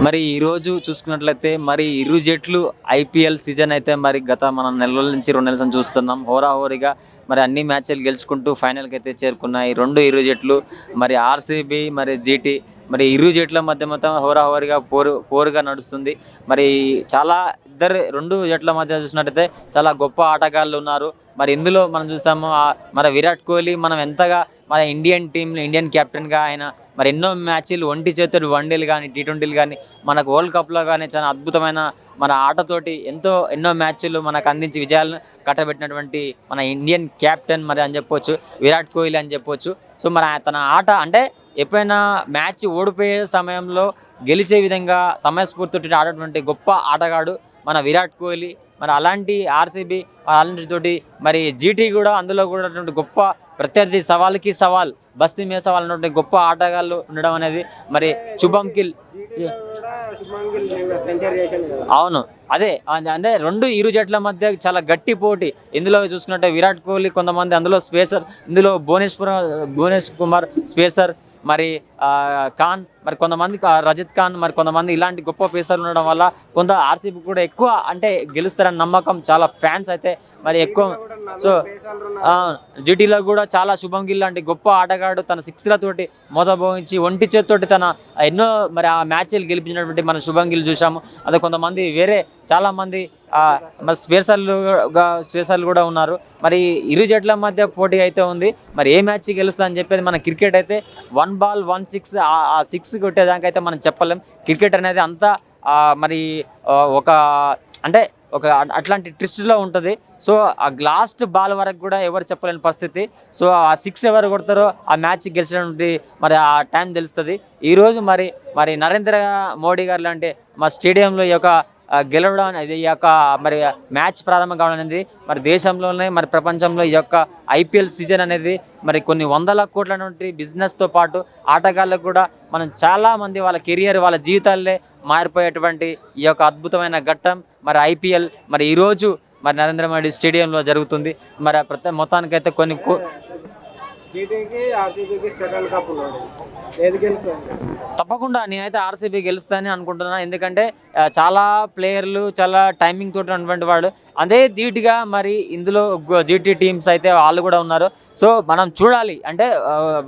మరి ఈరోజు చూసుకున్నట్లయితే మరి ఇరు జట్లు ఐపీఎల్ సీజన్ అయితే మరి గత మనం నెలల నుంచి 2 నెలల నుంచి చూస్తున్నాం. హోరాహోరీగా మరి అన్ని మ్యాచ్లు గెలుచుకుంటూ ఫైనల్కి అయితే చేరుకున్నాయి. ఇరు జట్లు మరి ఆర్సీబీ మరి జీటీ మరి ఇరు జట్ల మధ్య మొత్తం హోరాహోరీగా పోరుగా నడుస్తుంది. మరి చాలా రెండు జట్ల మధ్య చూసినట్టయితే చాలా గొప్ప ఆటగాళ్ళు ఉన్నారు. మరి ఇందులో మనం చూసాము మన విరాట్ కోహ్లీ మనం ఎంతగా మన ఇండియన్ కెప్టెన్గా ఆయన మరి ఎన్నో మ్యాచ్లు ఒంటి చేతుడు వన్డేలు కానీ టీ20లు కానీ మనకు వరల్డ్ కప్లో కానీ చాలా అద్భుతమైన మన ఆటతోటి ఎన్నో మ్యాచ్లు మనకు అందించి విజయాలను కట్టబెట్టినటువంటి మన ఇండియన్ కెప్టెన్ మరి అని చెప్పొచ్చు, విరాట్ కోహ్లీ అని చెప్పొచ్చు. సో మరి తన ఆట అంటే ఎప్పుడైనా మ్యాచ్ ఓడిపోయే సమయంలో గెలిచే విధంగా సమయస్ఫూర్తితో ఆడేటువంటి గొప్ప ఆటగాడు మన విరాట్ కోహ్లీ. మరి అలాంటి ఆర్సీబీ అలాంటితోటి మరి జీటీ కూడా అందులో కూడా గొప్ప ప్రత్యర్థి సవాల్కి సవాల్ బస్తీ మీద సవాల్ ఉన్నటువంటి గొప్ప ఆటగాళ్ళు ఉండడం అనేది మరి శుభం గిల్. అవును, అదే అంటే ఇరు జట్ల మధ్య చాలా గట్టి పోటీ. ఇందులో చూసుకున్నట్టే విరాట్ కోహ్లీ కొంతమంది అందులో స్పేసర్, ఇందులో భువనేష్ కుమార్ స్పేసర్, మరి ఖాన్, మరి కొంతమంది రజిత్ ఖాన్, మరి కొంతమంది ఇలాంటి గొప్ప పేసర్లు ఉండడం వల్ల కొంత ఆర్సీబీ కూడా ఎక్కువ అంటే గెలుస్తారని నమ్మకం చాలా ఫ్యాన్స్ అయితే మరి ఎక్కువ. సో జీటీలో కూడా చాలా శుభం గిల్ లాంటి గొప్ప ఆటగాడు తన సిక్స్లతోటి మోదబోగించి ఒంటి చేతితోటి తన ఎన్నో మరి ఆ మ్యాచ్లు గెలిపించినటువంటి మన శుభం గిల్ చూసాము. అదే కొంతమంది వేరే చాలామంది మరి స్పేసర్లు కూడా ఉన్నారు. మరి ఇరు జట్ల మధ్య పోటీ అయితే ఉంది. మరి ఏ మ్యాచ్ గెలుస్తా అని చెప్పేది మన క్రికెట్ అయితే 1 బాల్ 1 6 ఆ 6 కొట్టేదానికైతే మనం చెప్పలేం. క్రికెట్ అనేది అంతా మరి ఒక అంటే అట్లాంటి ట్విస్ట్లో ఉంటుంది. సో ఆ లాస్ట్ బాల్ వరకు కూడా ఎవరు చెప్పలేని పరిస్థితి. సో ఆ 6 ఎవరు కొడతారో ఆ మ్యాచ్ గెలిచినటువంటి మరి ఆ టైం తెలుస్తుంది. ఈరోజు మరి నరేంద్ర మోడీ గారు లాంటి మా స్టేడియంలో ఈ యొక్క గెలవడం అనేది ఈ యొక్క మరి మ్యాచ్ ప్రారంభం కావడం అనేది మరి దేశంలోనే మరి ప్రపంచంలో ఈ యొక్క ఐపీఎల్ సీజన్ అనేది మరి కొన్ని వందల కోట్ల నుండి బిజినెస్తో పాటు ఆటగాళ్ళకు కూడా మనం చాలామంది వాళ్ళ కెరియర్ వాళ్ళ జీవితాలే మారిపోయేటువంటి ఈ యొక్క అద్భుతమైన ఘట్టం మరి ఐపీఎల్ మరి ఈరోజు మరి నరేంద్ర మోడీ స్టేడియంలో జరుగుతుంది. మరి మొత్తానికైతే కొన్ని తప్పకుండా నేనైతే ఆర్సీబీ గెలుస్తానని అనుకుంటున్నాను. ఎందుకంటే చాలా ప్లేయర్లు చాలా టైమింగ్ తోటి ఉన్నటువంటి వాడు అదే ధీటుగా మరి ఇందులో జీటీ టీమ్స్ అయితే వాళ్ళు కూడా ఉన్నారు. సో మనం చూడాలి అంటే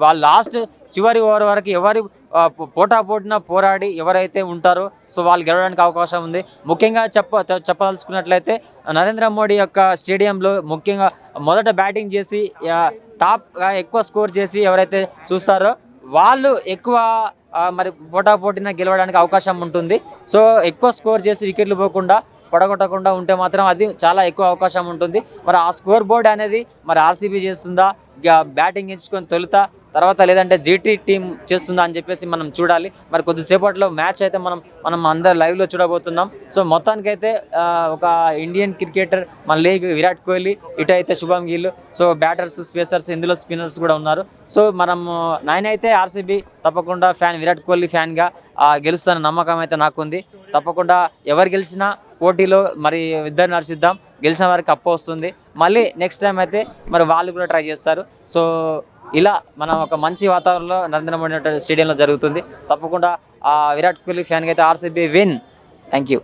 వాళ్ళు లాస్ట్ చివరి ఓవర్ వరకు ఎవరు పోటాపోటీన పోరాడి ఎవరైతే ఉంటారో సో వాళ్ళు గెలవడానికి అవకాశం ఉంది. ముఖ్యంగా చెప్పదలుచుకున్నట్లయితే నరేంద్ర మోడీ యొక్క స్టేడియంలో ముఖ్యంగా మొదట బ్యాటింగ్ చేసి టాప్గా ఎక్కువ స్కోర్ చేసి ఎవరైతే చూస్తారో వాళ్ళు ఎక్కువ మరి పోటాపోటీన గెలవడానికి అవకాశం ఉంటుంది. సో ఎక్కువ స్కోర్ చేసి వికెట్లు పోకుండా పడగొట్టకుండా ఉంటే మాత్రం అది చాలా ఎక్కువ అవకాశం ఉంటుంది. మరి ఆ స్కోర్ బోర్డ్ అనేది మరి ఆర్సీబీ చేస్తుందా, బ్యాటింగ్ ఎంచుకొని తర్వాత లేదంటే జీటీ టీం చేస్తుందా అని చెప్పేసి మనం చూడాలి. మరి కొద్దిసేపట్లో మ్యాచ్ అయితే మనం అందరు లైవ్లో చూడబోతున్నాం. సో మొత్తానికైతే ఒక ఇండియన్ క్రికెటర్ మన లీగ్ విరాట్ కోహ్లీ, ఇటు అయితే శుభం గిల్, సో బ్యాటర్స్ స్పేసర్స్ ఇందులో స్పిన్నర్స్ కూడా ఉన్నారు. సో నేనైతే ఆర్సీబీ తప్పకుండా విరాట్ కోహ్లీ ఫ్యాన్గా గెలుస్తున్న నమ్మకం అయితే నాకుంది. తప్పకుండా ఎవరు గెలిచినా పోటీలో మరి ఇద్దరు నడిచిద్దాం, గెలిచిన వారికి కప్పు వస్తుంది. మళ్ళీ నెక్స్ట్ టైం అయితే మరి వాళ్ళు కూడా ట్రై చేస్తారు. సో ఇలా మనం ఒక మంచి వాతావరణంలో నరేంద్ర మోడీ స్టేడియంలో జరుగుతుంది. తప్పకుండా విరాట్ కోహ్లీ ఫ్యాన్కి అయితే ఆర్సీబీ విన్. Thank you.